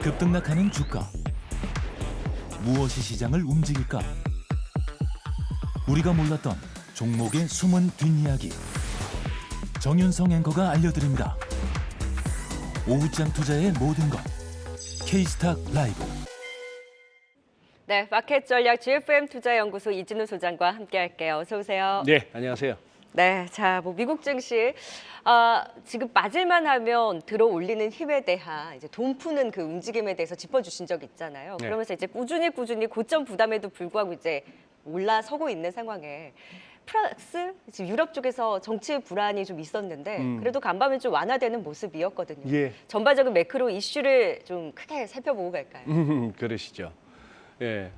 급등락하는 주가. 무엇이 시장을 움직일까? 우리가 몰랐던 종목의 숨은 뒷이야기. 정윤성 앵커가 알려드립니다. 오후장 투자의 모든 것. K스탁 라이브. 네, 마켓 전략 GFM 투자연구소 이진우 소장과 함께할게요. 어서 오세요. 네, 안녕하세요. 네, 자, 미국 증시 지금 빠질만 하면 들어 올리는 힘에 대한 이제 돈 푸는 그 움직임에 대해서 짚어주신 적 있잖아요. 네. 그러면서 이제 꾸준히 고점 부담에도 불구하고 이제 올라서고 있는 상황에 프랑스, 지금 유럽 쪽에서 정치 불안이 좀 있었는데 그래도 간밤에 좀 완화되는 모습이었거든요. 예. 전반적인 매크로 이슈를 좀 크게 살펴보고 갈까요? 그러시죠. 예,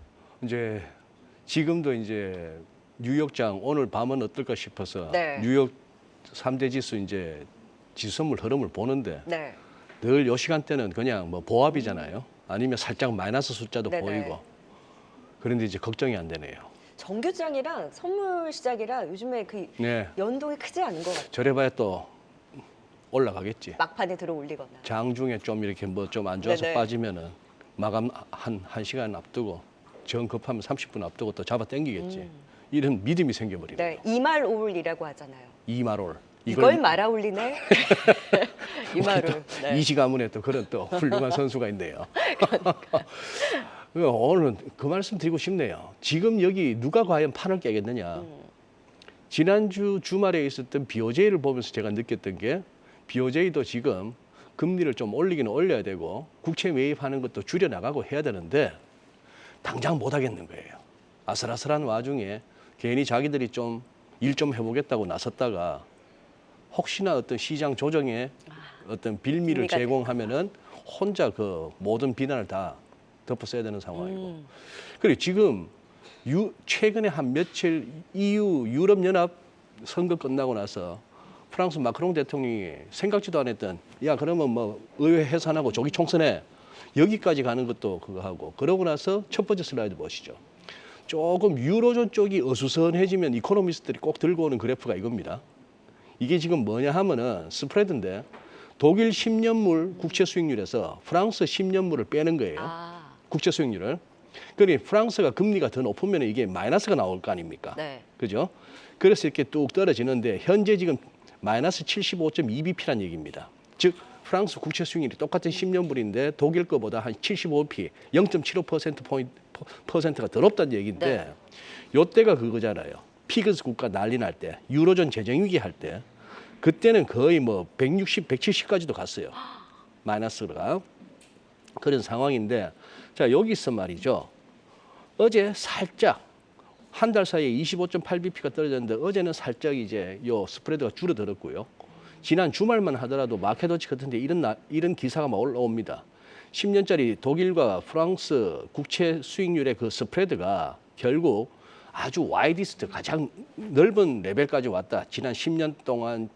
이제 지금도 이제 뉴욕장 오늘 밤은 어떨까 싶어서 네. 뉴욕 3대 지수 이제 지수선물 흐름을 보는데 네. 늘 요 시간대는 그냥 뭐 보합이잖아요. 아니면 살짝 마이너스 숫자도 네네. 보이고. 그런데 이제 걱정이 안 되네요. 정규장이랑 선물 시작이랑 요즘에 그 네, 연동이 크지 않은 것 같아요. 저래봐야 또 올라가겠지. 막판에 들어 올리거나. 장중에 좀 이렇게 뭐 좀 안 좋아서 네네. 빠지면은 마감 한 시간 앞두고 정 급하면 30분 앞두고 또 잡아 당기겠지. 이런 믿음이 생겨버리네. 네, 이말올이라고 하잖아요. 이말올. 이걸 말아 올리네. 이말올. 네. 이시 가문에 또 그런 또 훌륭한 선수가 있네요. 오늘은 그 말씀 드리고 싶네요. 지금 여기 누가 과연 판을 깨겠느냐. 지난주 주말에 있었던 BOJ를 보면서 제가 느꼈던 게 BOJ도 지금 금리를 좀 올리기는 올려야 되고 국채 매입하는 것도 줄여나가고 해야 되는데 당장 못 하겠는 거예요. 아슬아슬한 와중에 괜히 자기들이 좀 일 좀 해보겠다고 나섰다가 혹시나 어떤 시장 조정에 어떤 빌미를 빌미가 제공하면은 혼자 그 모든 비난을 다 덮어써야 되는 상황이고. 그리고 지금 최근에 한 며칠 EU 유럽연합 선거 끝나고 나서 프랑스 마크롱 대통령이 생각지도 않았던 야 그러면 뭐 의회 해산하고 조기 총선해 여기까지 가는 것도 그거 하고 그러고 나서 첫 번째 슬라이드 보시죠. 조금 유로존 쪽이 어수선해지면 이코노미스트들이 꼭 들고 오는 그래프가 이겁니다. 이게 지금 뭐냐 하면은 스프레드인데 독일 10년물 국채 수익률에서 프랑스 10년물을 빼는 거예요. 국채 수익률을. 그러니 프랑스가 금리가 더 높으면 이게 마이너스가 나올 거 아닙니까? 네. 그죠? 그래서 이렇게 뚝 떨어지는데 현재 지금 마이너스 75.2bp란 얘기입니다. 즉 프랑스 국채 수익률이 똑같은 10년물인데 독일 거보다 한 75p, 0.75%가 더 높다는 얘기인데 네. 요때가 그거잖아요. 피그스 국가 난리 날 때, 유로존 재정위기 할 때 그때는 거의 뭐 160, 170까지도 갔어요. 마이너스가. 그런 상황인데 자 여기서 말이죠. 어제 살짝 한 달 사이에 25.8bp가 떨어졌는데 어제는 살짝 이제 요 스프레드가 줄어들었고요. 지난 주말만 하더라도 마켓워치 같은데 이런 기사가 막 올라옵니다. 10년짜리 독일과 프랑스 국채 수익률의 그 스프레드가 결국 아주 와이디스트 가장 넓은 레벨까지 왔다. 지난 10년 동안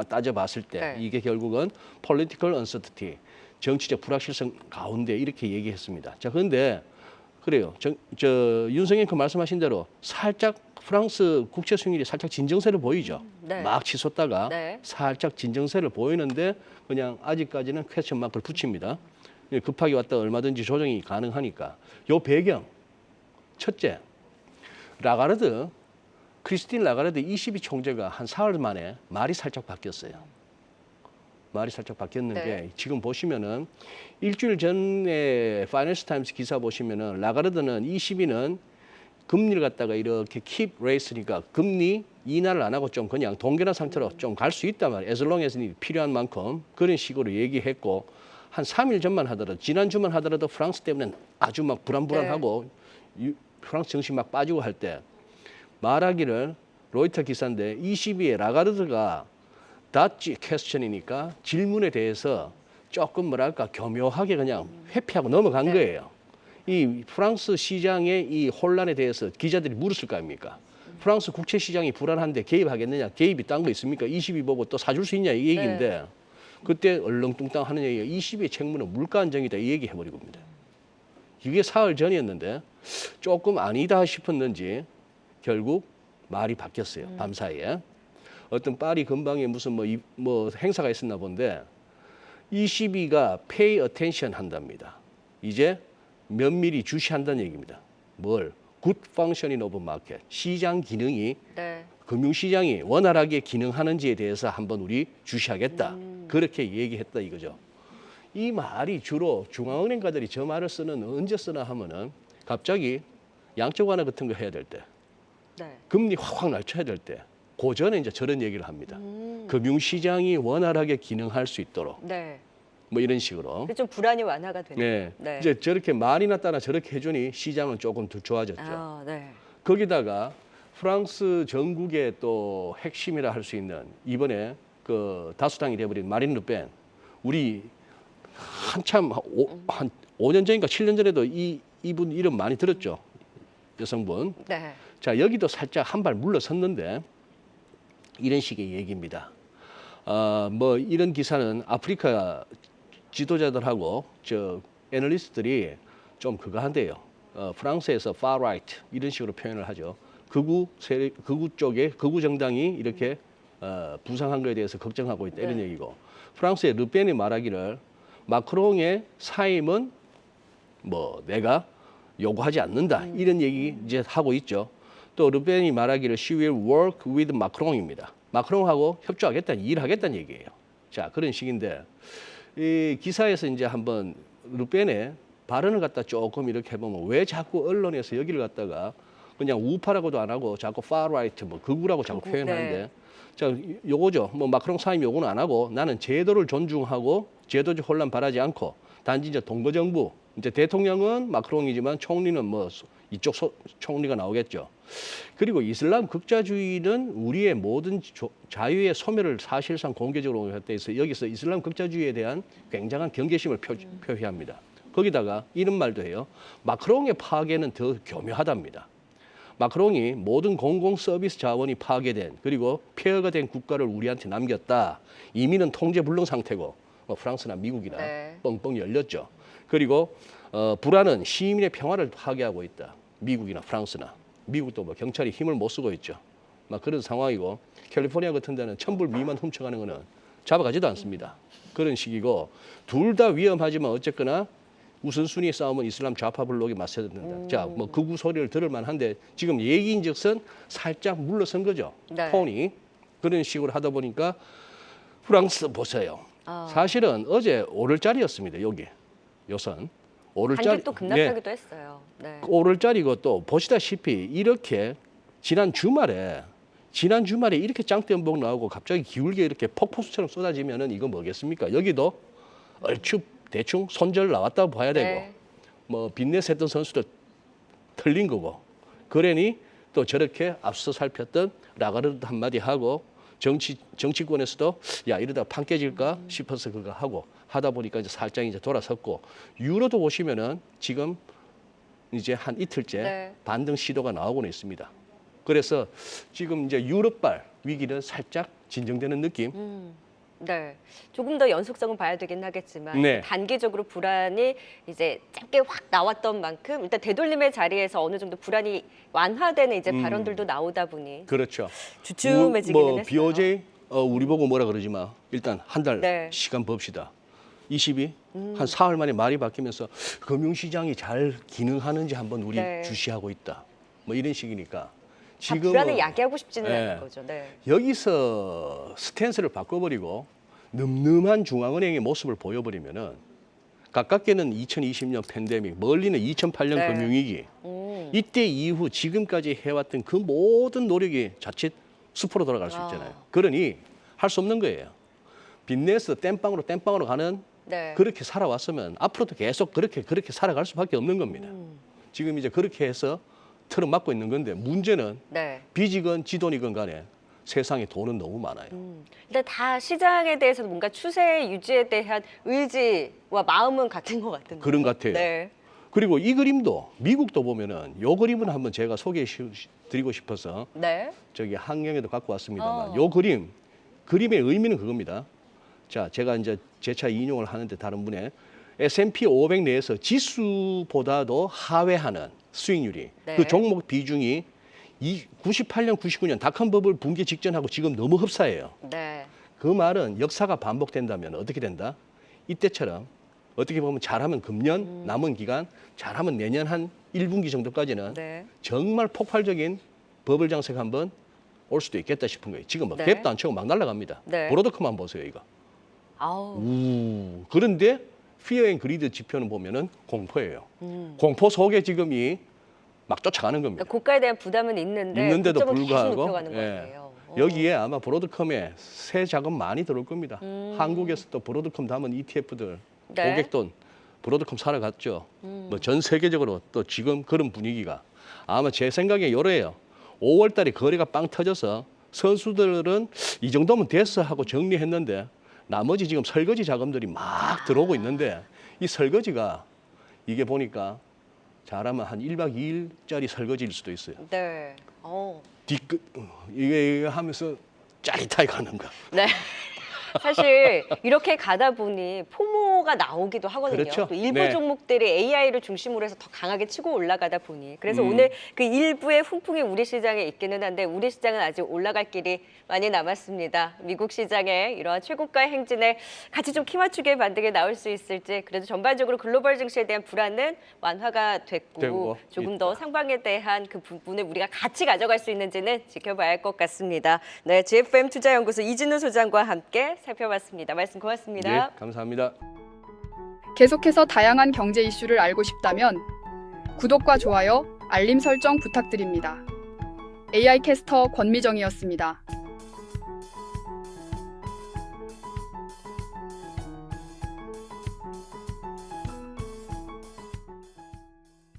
따져봤을 때 네. 이게 결국은 political uncertainty, 정치적 불확실성 가운데 이렇게 얘기했습니다. 자, 그런데 그래요. 윤석열 그 말씀하신 대로 살짝 프랑스 국채 수익률이 살짝 진정세를 보이죠. 네. 막 치솟다가 네. 살짝 진정세를 보이는데 그냥 아직까지는 퀘스천 마크를 붙입니다. 급하게 왔다 얼마든지 조정이 가능하니까. 요 배경 첫째 라가르드 크리스틴 라가르드 22 총재가 한 사흘 만에 말이 살짝 바뀌었어요. 말이 살짝 바뀌었는 네. 게 지금 보시면은 일주일 전에 파이낸스 타임스 기사 보시면은 라가르드는 22는 금리를 갖다가 이렇게 킵 레이스니까 금리 인하를 안 하고 좀 그냥 동결한 상태로 좀 갈 수 있단 말이에요. as long as 필요한 만큼 그런 식으로 얘기했고 한 3일 전만 하더라도 지난주만 하더라도 프랑스 때문에 아주 막 불안하고 프랑스 증시 막 빠지고 할 때 말하기를 로이터 기사인데 22에 라가르드가 닷지 퀘스천이니까 질문에 대해서 조금 뭐랄까 교묘하게 그냥 회피하고 넘어간 거예요. 이 프랑스 시장의 이 혼란에 대해서 기자들이 물었을 거 아닙니까? 프랑스 국채 시장이 불안한데 개입하겠느냐? 개입이 딴 거 있습니까? 22 보고 또 사줄 수 있냐 이 얘기인데 그때 얼렁뚱땅 하는 얘기가 22의 책무는 물가 안정이다 이 얘기 해버리고 입니다. 이게 사흘 전이었는데 조금 아니다 싶었는지 결국 말이 바뀌었어요. 밤사이에. 어떤 파리 근방에 무슨 뭐 행사가 있었나 본데 ECB가 pay attention 한답니다. 이제 면밀히 주시한다는 얘기입니다. 뭘? good functioning of market. 시장 기능이 네. 금융시장이 원활하게 기능하는지에 대해서 한번 우리 주시하겠다. 그렇게 얘기했다 이거죠. 이 말이 주로 중앙은행가들이 저 말을 쓰는 언제 쓰나 하면은 갑자기 양적 완화 같은 거 해야 될 때, 네. 금리 확 낮춰야 될 때, 그 전에 이제 저런 얘기를 합니다. 금융시장이 원활하게 기능할 수 있도록 네. 뭐 이런 식으로. 그게 좀 불안이 완화가 되는. 네. 네. 이제 저렇게 말이나 따라 저렇게 해주니 시장은 조금 더 좋아졌죠. 아, 네. 거기다가 프랑스 전국의 또 핵심이라 할 수 있는 이번에 그 다수당이 돼버린 마린 르펜, 우리 한참 한 5년 전인가 7년 전에도 이분 이름 많이 들었죠. 여성분. 네. 자, 여기도 살짝 한 발 물러섰는데 이런 식의 얘기입니다. 뭐 이런 기사는 아프리카 지도자들하고 저 애널리스트들이 좀 그거 한대요. 프랑스에서 far right 이런 식으로 표현을 하죠. 극우 쪽에 극우 정당이 이렇게 부상한 거에 대해서 걱정하고 있다 이런 네. 얘기고, 프랑스의 르펜이 말하기를 마크롱의 사임은 뭐 내가 요구하지 않는다 이런 얘기 이제 하고 있죠. 또 르펜이 말하기를 she will work with 마크롱입니다. 마크롱하고 협조하겠다는 일하겠다는 얘기예요. 자, 그런 식인데 이 기사에서 이제 한번 르펜의 발언을 갖다 조금 이렇게 해보면 왜 자꾸 언론에서 여기를 갖다가 그냥 우파라고도 안 하고 자꾸 far right 뭐 극우라고 자꾸 극우, 표현하는데 네. 자, 요거죠. 뭐 마크롱 사임 요구는 안 하고 나는 제도를 존중하고 제도적 혼란 바라지 않고 단지 이제 동거정부 이제 대통령은 마크롱이지만 총리는 뭐 이쪽 총리가 나오겠죠. 그리고 이슬람 극자주의는 우리의 모든 자유의 소멸을 사실상 공개적으로 했다 해서 여기서 이슬람 극자주의에 대한 굉장한 경계심을 표시합니다. 거기다가 이런 말도 해요. 마크롱의 파괴는 더 교묘하답니다. 마크롱이 모든 공공 서비스 자원이 파괴된 그리고 폐허가 된 국가를 우리한테 남겼다. 이민은 통제 불능 상태고 뭐 프랑스나 미국이나 네. 뻥뻥 열렸죠. 그리고 불안은 시민의 평화를 파괴하고 있다. 미국이나 프랑스나 미국도 뭐 경찰이 힘을 못 쓰고 있죠. 막 그런 상황이고 캘리포니아 같은 데는 1,000불 미만 훔쳐가는 거는 잡아가지도 않습니다. 그런 식이고 둘 다 위험하지만 어쨌거나 우선순위 싸움은 이슬람 좌파 블록이 맞서야 된다. 자, 뭐 극우 소리를 들을 만한데 지금 얘기인즉슨 살짝 물러선 거죠. 네. 톤이 그런 식으로 하다 보니까 프랑스 보세요. 사실은 어제 오를 자리였습니다. 여기 요선 오를 자리. 단기 또 급락하기도 했어요. 네. 오를 자리고 또 보시다시피 이렇게 지난 주말에 이렇게 짱대음봉 나오고 갑자기 기울게 이렇게 폭포수처럼 쏟아지면은 이거 뭐겠습니까? 여기도 얼추 대충 손절 나왔다고 봐야 되고 네. 뭐 빚내서 했던 선수도 틀린 거고 그러니 또 저렇게 앞서 살폈던 라가르드 한마디 하고 정치권에서도 야 이러다가 판 깨질까 싶어서 그거 하고 하다 보니까 이제 살짝 이제 돌아섰고 유로도 보시면은 지금 이제 한 이틀째 네. 반등 시도가 나오고는 있습니다. 그래서 지금 이제 유럽발 위기는 살짝 진정되는 느낌. 네, 조금 더 연속성은 봐야 되긴 하겠지만 네. 단기적으로 불안이 이제 짧게 확 나왔던 만큼 일단 되돌림의 자리에서 어느 정도 불안이 완화되는 이제 발언들도 나오다 보니 그렇죠. 주춤해지기는 뭐 했어요. BOJ 우리 보고 뭐라 그러지 마. 일단 한 달 네. 시간 봅시다. 22 한 사흘 만에 말이 바뀌면서 금융시장이 잘 기능하는지 한번 우리 네. 주시하고 있다. 뭐 이런 식이니까 다 지금 불안을 야기하고 싶지는 네. 않은 거죠. 네. 여기서 스탠스를 바꿔버리고 늠름한 중앙은행의 모습을 보여버리면은 가깝게는 2020년 팬데믹, 멀리는 2008년 네. 금융위기. 이때 이후 지금까지 해왔던 그 모든 노력이 자칫 수포로 돌아갈 수 있잖아요. 그러니 할 수 없는 거예요. 빚내서 땜빵으로 가는 네. 그렇게 살아왔으면 앞으로도 계속 그렇게 살아갈 수밖에 없는 겁니다. 지금 이제 그렇게 해서 틀은 막고 있는 건데 문제는 네. 빚이건 지돈이건 간에 세상에 돈은 너무 많아요. 일단 다 시장에 대해서 뭔가 추세 유지에 대한 의지와 마음은 같은 것 같은데. 그런 것 같아요. 네. 그리고 이 그림도 미국도 보면은 요 그림은 한번 제가 소개해 드리고 싶어서 네. 저기 한경에도 갖고 왔습니다만 요 그림의 의미는 그겁니다. 자, 제가 이제 재차 인용을 하는데 다른 분의 S&P 500 내에서 지수보다도 하회하는 수익률이 네. 그 종목 비중이 98년, 99년 닷컴 버블 붕괴 직전하고 지금 너무 흡사해요. 네. 그 말은 역사가 반복된다면 어떻게 된다? 이때처럼 어떻게 보면 잘하면 금년 남은 기간, 잘하면 내년 한 1분기 정도까지는 네. 정말 폭발적인 버블 장세가 한번 올 수도 있겠다 싶은 거예요. 지금 뭐 네. 갭도 안 치고 막 날아갑니다. 네. 브로드컴만 보세요, 이거. 아우. 그런데 피어 앤 그리드 지표는 보면은 공포예요. 공포 속에 지금이 막 쫓아가는 겁니다. 그러니까 고가에 대한 부담은 있는데도 고점은 계속 불구하고 높여가는 예. 거예요. 여기에 아마 브로드컴에 새 자금 많이 들어올 겁니다. 한국에서도 브로드컴 담은 ETF들 네. 고객돈 브로드컴 사러 갔죠. 뭐 전 세계적으로 또 지금 그런 분위기가 아마 제 생각에 요래요. 5월 달에 거래가 빵 터져서 선수들은 이 정도면 됐어 하고 정리했는데 나머지 지금 설거지 자금들이 막 들어오고 있는데 이 설거지가 이게 보니까 잘하면 한 1박 2일짜리 설거지일 수도 있어요. 네. 뒤끝 이게 하면서 짜릿하게 가는 거. 네. 사실 이렇게 가다 보니 포모가 나오기도 하거든요. 그렇죠. 또 일부 네. 종목들이 AI를 중심으로 해서 더 강하게 치고 올라가다 보니 그래서 오늘 그 일부의 훈풍이 우리 시장에 있기는 한데 우리 시장은 아직 올라갈 길이 많이 남았습니다. 미국 시장의 이러한 최고가 행진에 같이 좀 키 맞추게 반등이 나올 수 있을지 그래도 전반적으로 글로벌 증시에 대한 불안은 완화가 됐고 되고 조금 더 상방에 대한 그 부분을 우리가 같이 가져갈 수 있는지는 지켜봐야 할 것 같습니다. 네, GFM 투자연구소 이진우 소장과 함께 살펴봤습니다. 말씀 고맙습니다. 네, 감사합니다. 계속해서 다양한 경제 이슈를 알고 싶다면 구독과 좋아요, 알림 설정 부탁드립니다. AI 캐스터 권미정이었습니다.